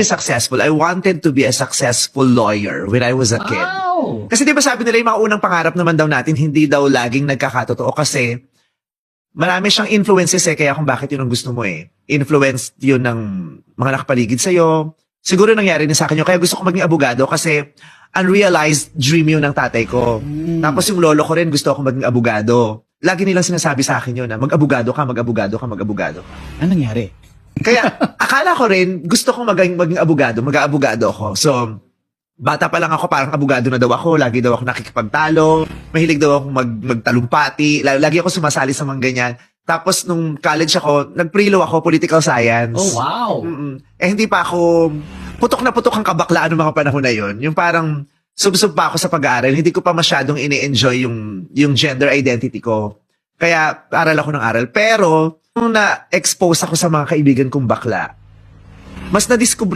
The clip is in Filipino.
successful. I wanted to be a successful lawyer when I was a kid. Wow! Kasi di ba sabi nila yung mga unang pangarap naman daw natin, hindi daw laging nagkakatotoo kasi marami siyang influences kaya kung bakit yun ang gusto mo Influence yun ng mga nakapaligid sa'yo. Siguro nangyari din sa akin yun. Kaya gusto ko maging abogado kasi unrealized dream yun ng tatay ko. Tapos yung lolo ko rin gusto ako maging abogado. Lagi nilang sinasabi sa akin yun na mag-abogado ka, mag-abogado ka, mag-abogado ka. Ano nangyari? Kaya akala ko rin gusto kong maging abogado, mag-aabogado ako. So, bata pa lang ako, parang abogado na daw ako. Lagi daw ako nakikipagtalo. Mahilig daw ako magtalumpati. Lagi ako sumasali sa mga ganyan. Tapos nung college ako, nag-pre-law ako, political science. Oh, wow! Hindi pa ako, putok na putok ang kabaklaan ng mga panahon na yun. Yung parang, sub-sub pa ako sa pag-aaral. Hindi ko pa masyadong ini-enjoy yung gender identity ko. Kaya, aral ako ng aral. Pero, nung na-expose ako sa mga kaibigan kong bakla, mas na-discover